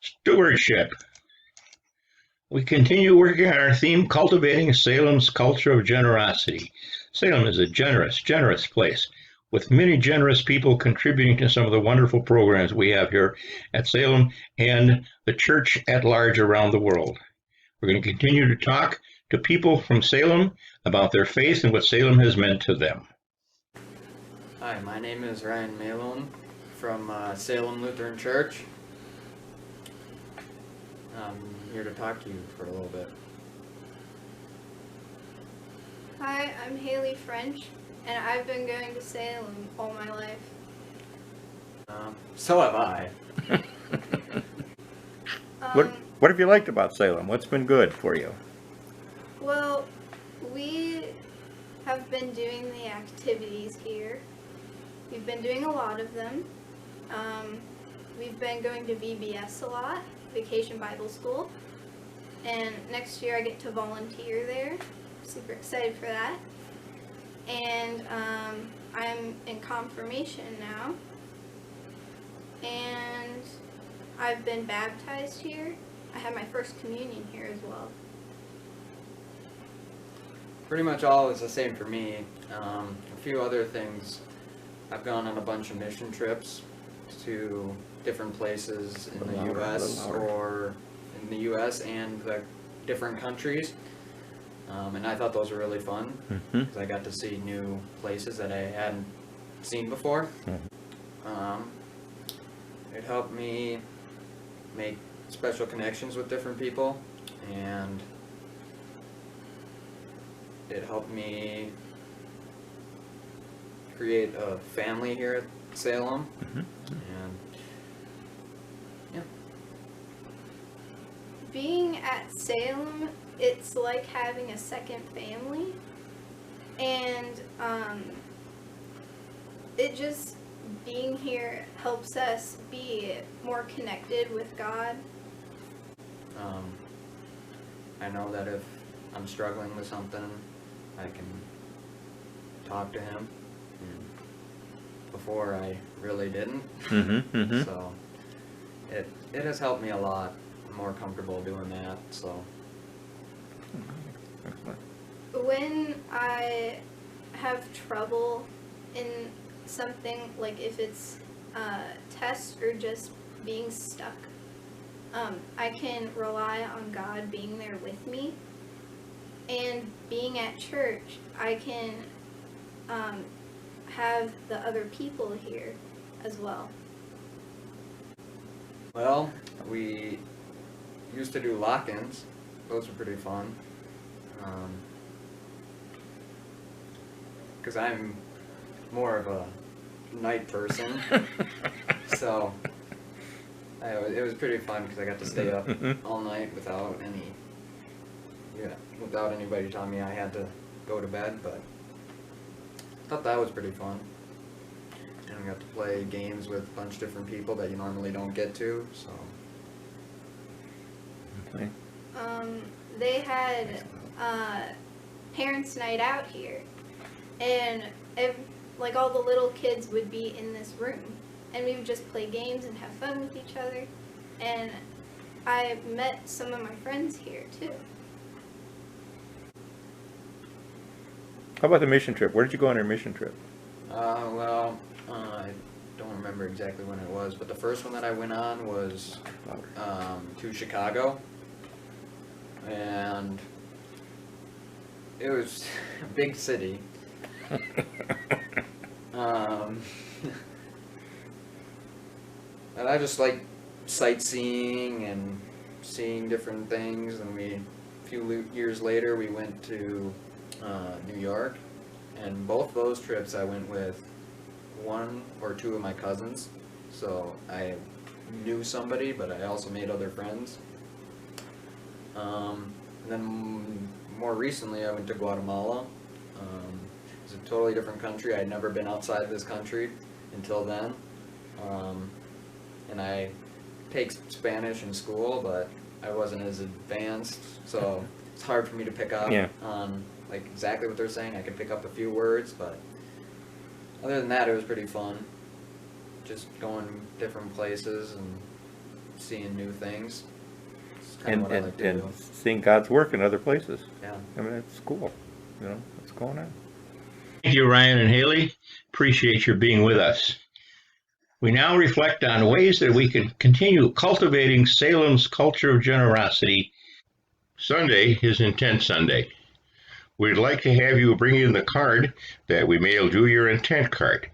Stewardship. We continue working on our theme, cultivating Salem's culture of generosity. Salem is a generous place with many generous people contributing to some of the wonderful programs we have here at Salem and the church at large around the world. We're going to continue to talk to people from Salem about their faith and what Salem has meant to them. Hi, my name is Ryan Malone from Salem Lutheran Church. I'm here to talk to you for a little bit. Hi, I'm Haley French, and I've been going to Salem all my life. So have I. What have you liked about Salem? What's been good for you? Well, we have been doing the activities here. We've been doing a lot of them. We've been going to VBS a lot, Vacation Bible School, and next year I get to volunteer there. Super excited for that. And I'm in confirmation now, and I've been baptized here. I had my first communion here as well. Pretty much all is the same for me. A few other things. I've gone on a bunch of mission trips to different places in the U.S. or in the U.S. and the different countries. And I thought those were really fun because I got to see new places that I hadn't seen before. It helped me make special connections with different people, and it helped me create a family here at Salem. And yeah. Being at Salem, it's like having a second family, and it just being here helps us be more connected with God. I know that if I'm struggling with something, I can talk to him. And before I really didn't. So it has helped me a lot. I'm more comfortable doing that. So When I have trouble in something, like if it's a test or just being stuck, I can rely on God being there with me. And being at church, I can have the other people here as well. well, we used to do lock-ins. Those were pretty fun. Because I'm more of a night person, so it was pretty fun because I got to stay up all night without anybody telling me I had to go to bed. But I thought that was pretty fun, and I got to play games with a bunch of different people that you normally don't get to. So Okay. They had parents' night out here, and like all the little kids would be in this room, and we would just play games and have fun with each other. And I met some of my friends here too. How about the mission trip? Where did you go on your mission trip? I don't remember exactly when it was, but the first one that I went on was to Chicago, and it was a big city. And I just like sightseeing and seeing different things. And a few years later, we went to New York, and both those trips I went with one or two of my cousins. So I knew somebody, but I also made other friends. And then more recently, I went to Guatemala. It's a totally different country. I'd never been outside of this country until then. And I take Spanish in school, but I wasn't as advanced, so it's hard for me to pick up on like exactly what they're saying. I could pick up a few words, but other than that, it was pretty fun. Just going different places and seeing new things. It's kind of what I like to do. And seeing God's work in other places. Yeah. I mean, it's cool. You know, what's going on. Thank you, Ryan and Haley. Appreciate your being with us. We now reflect on ways that we can continue cultivating Salem's culture of generosity. Sunday is Intent Sunday. We'd like to have you bring in the card that we mailed you, your intent card.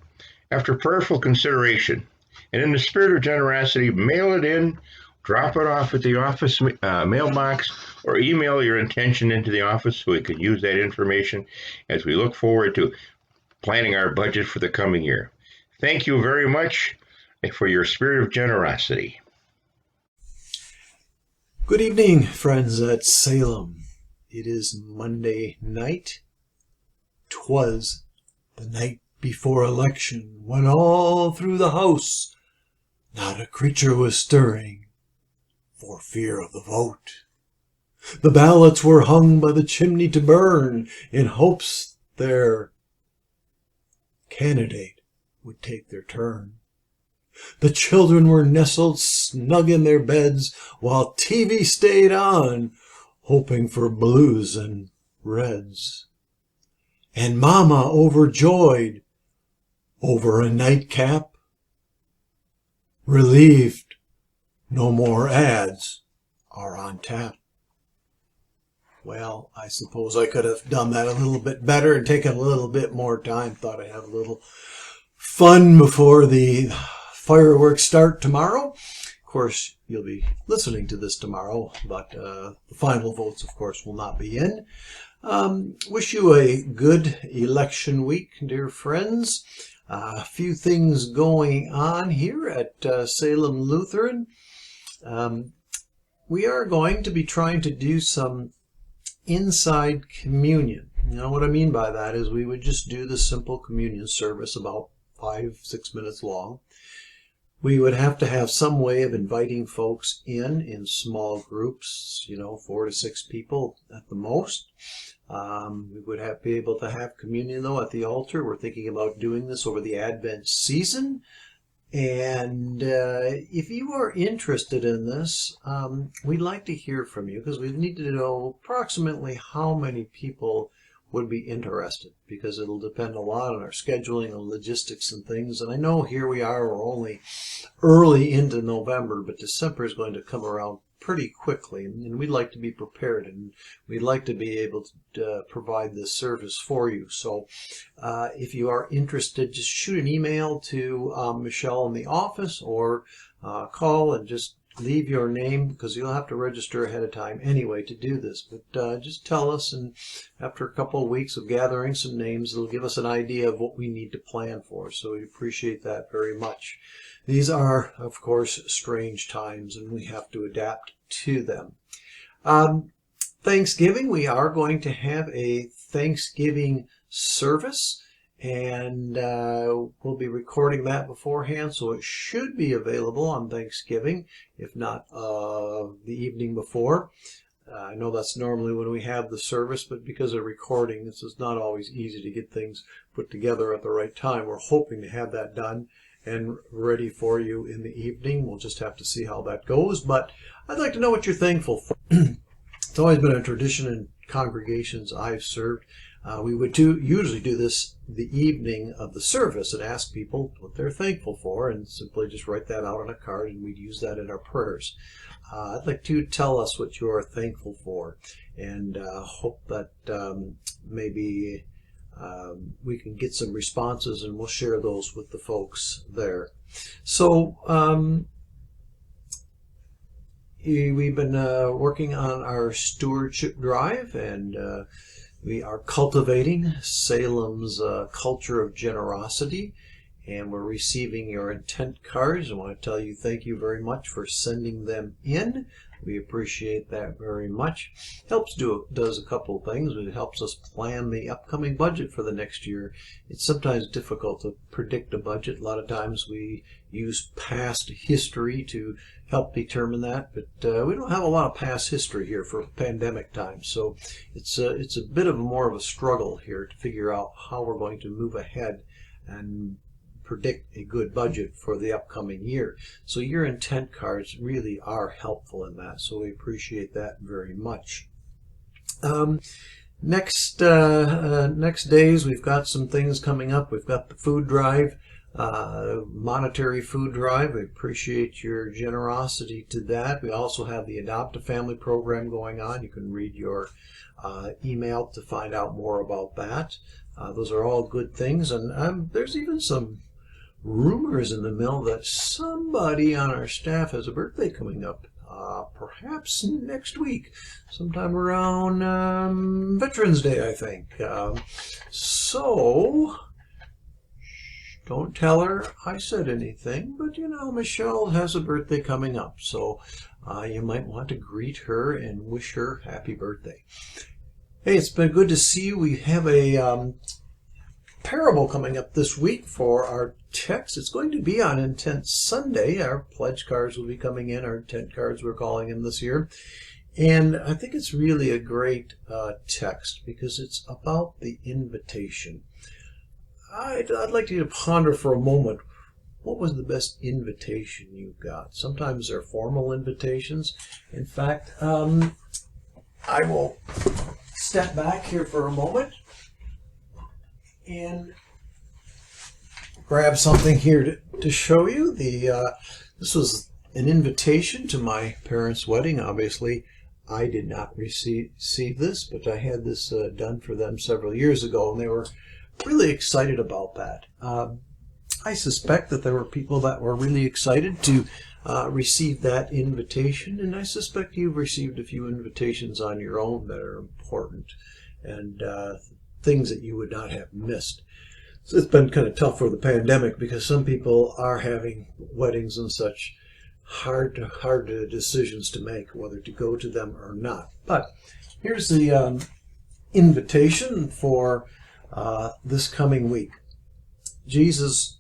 After prayerful consideration, and in the spirit of generosity, mail it in, drop it off at the office mailbox, or email your intention into the office so we can use that information as we look forward to planning our budget for the coming year. Thank you very much for your spirit of generosity. Good evening, friends at Salem. It is Monday night. 'Twas the night before election, when all through the house not a creature was stirring for fear of the vote. The ballots were hung by the chimney to burn in hopes their candidate would take their turn. The children were nestled snug in their beds while TV stayed on, hoping for blues and reds. And Mama, overjoyed over a nightcap, relieved no more ads are on tap. Well, I suppose I could have done that a little bit better and taken a little bit more time. Thought I'd have a little fun before the fireworks start tomorrow. Of course, you'll be listening to this tomorrow, but the final votes, of course, will not be in. Wish you a good election week, dear friends. A few things going on here at Salem Lutheran. We are going to be trying to do some inside communion. You know what I mean by that is we would just do the simple communion service about 5-6 minutes long. We would have to have some way of inviting folks in small groups, 4 to 6 people at the most. We would be able to have communion, though, at the altar. We're thinking about doing this over the Advent season. And if you are interested in this, we'd like to hear from you because we need to know approximately how many people would be interested, because it'll depend a lot on our scheduling and logistics and things. And I know here we are, we're only early into November, but December is going to come around pretty quickly, and we'd like to be prepared, and we'd like to be able to provide this service for you. So if you are interested, just shoot an email to Michelle in the office, or call and just leave your name, because you'll have to register ahead of time anyway to do this. But just tell us, and after a couple of weeks of gathering some names, it'll give us an idea of what we need to plan for. So we appreciate that very much. These are, of course, strange times, and we have to adapt to them. Thanksgiving, we are going to have a Thanksgiving service, and we'll be recording that beforehand, so it should be available on Thanksgiving, if not the evening before. I know that's normally when we have the service, but because of recording, this is not always easy to get things put together at the right time. We're hoping to have that done and ready for you in the evening. We'll just have to see how that goes, but I'd like to know what you're thankful for. It's always been a tradition in congregations I've served. We would usually do this the evening of the service and ask people what they're thankful for, and simply just write that out on a card, and we'd use that in our prayers. I'd like to tell us what you are thankful for, and hope that maybe we can get some responses, and we'll share those with the folks there. So we've been working on our stewardship drive, and we are cultivating Salem's culture of generosity, and we're receiving your intent cards. I want to tell you thank you very much for sending them in. We appreciate that very much. Does a couple of things. It helps us plan the upcoming budget for the next year. It's sometimes difficult to predict a budget. A lot of times we use past history to help determine that, but we don't have a lot of past history here for pandemic times, so it's a bit of more of a struggle here to figure out how we're going to move ahead and predict a good budget for the upcoming year. So your intent cards really are helpful in that. So we appreciate that very much. Next days, we've got some things coming up. We've got the food drive, monetary food drive. We appreciate your generosity to that. We also have the Adopt a Family program going on. You can read your email to find out more about that. Those are all good things, and there's even some rumors in the mill that somebody on our staff has a birthday coming up. Perhaps next week, sometime around Veterans Day, I think. So, don't tell her I said anything, but you know, Michelle has a birthday coming up, so you might want to greet her and wish her happy birthday. Hey, it's been good to see you. We have a parable coming up this week for our text. It's going to be on Intent Sunday. Our pledge cards will be coming in, our intent cards we're calling them this year. And I think it's really a great text because it's about the invitation. I'd like you to ponder for a moment, what was the best invitation you got? Sometimes they're formal invitations. In fact, I will step back here for a moment and grab something here to show you. This was an invitation to my parents' wedding. Obviously, I did not receive this, but I had this done for them several years ago, and they were really excited about that. I suspect that there were people that were really excited to receive that invitation, and I suspect you've received a few invitations on your own that are important and things that you would not have missed. So it's been kind of tough for the pandemic because some people are having weddings and such hard decisions to make whether to go to them or not. But here's the invitation for this coming week. Jesus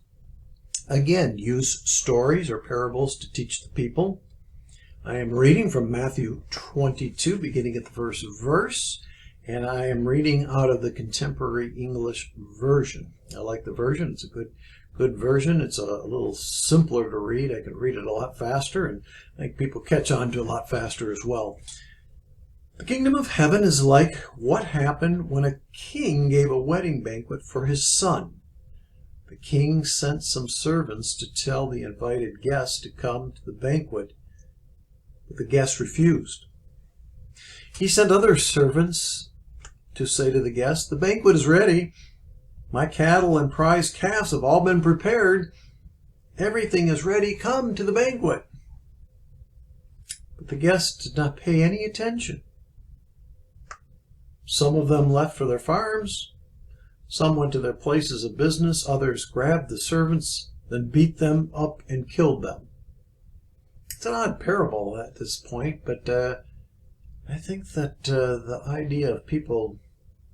again used stories or parables to teach the people. I am reading from Matthew 22, beginning at the first verse, and I am reading out of the Contemporary English Version. I like the version. It's a good version. It's a little simpler to read. I can read it a lot faster, and I think people catch on to it a lot faster as well. The kingdom of heaven is like what happened when a king gave a wedding banquet for his son. The king sent some servants to tell the invited guests to come to the banquet, but the guests refused. He sent other servants to say to the guests, "The banquet is ready. My cattle and prize calves have all been prepared. Everything is ready. Come to the banquet." But the guests did not pay any attention. Some of them left for their farms. Some went to their places of business. Others grabbed the servants, then beat them up and killed them. It's an odd parable at this point, but I think that the idea of people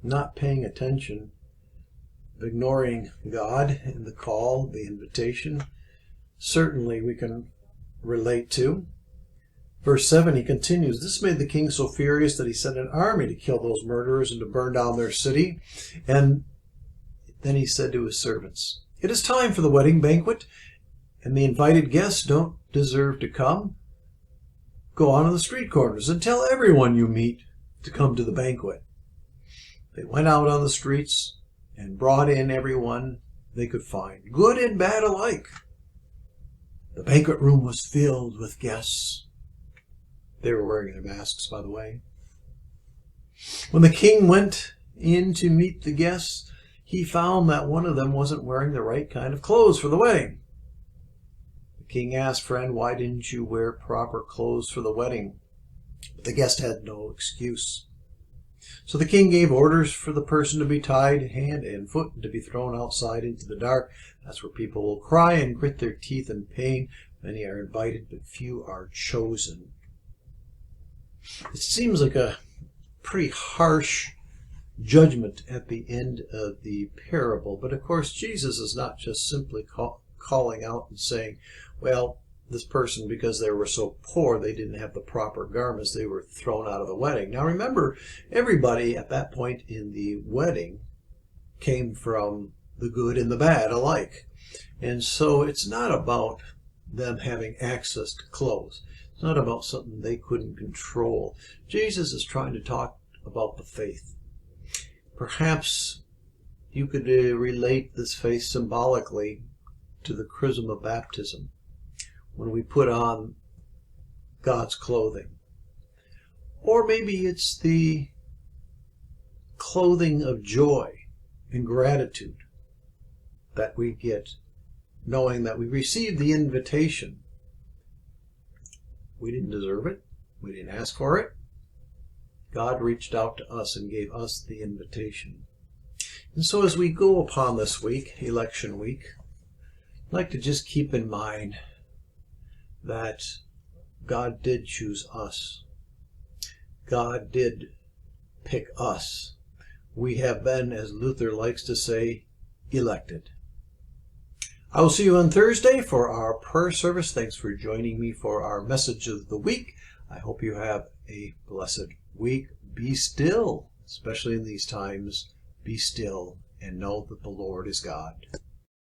not paying attention, ignoring God and the call, the invitation, certainly we can relate to. Verse 7, he continues, "This made the king so furious that he sent an army to kill those murderers and to burn down their city. And then he said to his servants, 'It is time for the wedding banquet, and the invited guests don't deserve to come. Go on to the street corners and tell everyone you meet to come to the banquet.' They went out on the streets and brought in everyone they could find, good and bad alike. The banquet room was filled with guests." They were wearing their masks, by the way. When the king went in to meet the guests, he found that one of them wasn't wearing the right kind of clothes for the wedding. The king asked, "Friend, why didn't you wear proper clothes for the wedding?" But the guest had no excuse. So the king gave orders for the person to be tied hand and foot and to be thrown outside into the dark. That's where people will cry and grit their teeth in pain. Many are invited, but few are chosen. It seems like a pretty harsh judgment at the end of the parable. But of course, Jesus is not just simply calling out and saying, well, this person, because they were so poor, they didn't have the proper garments, they were thrown out of the wedding. Now remember, everybody at that point in the wedding came from the good and the bad alike. And so it's not about them having access to clothes. It's not about something they couldn't control. Jesus is trying to talk about the faith. Perhaps you could relate this faith symbolically to the chrism of baptism, when we put on God's clothing. Or maybe it's the clothing of joy and gratitude that we get, knowing that we received the invitation. We didn't deserve it. We didn't ask for it. God reached out to us and gave us the invitation. And so as we go upon this week, election week, I'd like to just keep in mind that God did choose us. God did pick us. We have been, as Luther likes to say, elected. I will see you on Thursday for our prayer service. Thanks for joining me for our message of the week. I hope you have a blessed week. Be still, especially in these times. Be still and know that the Lord is God.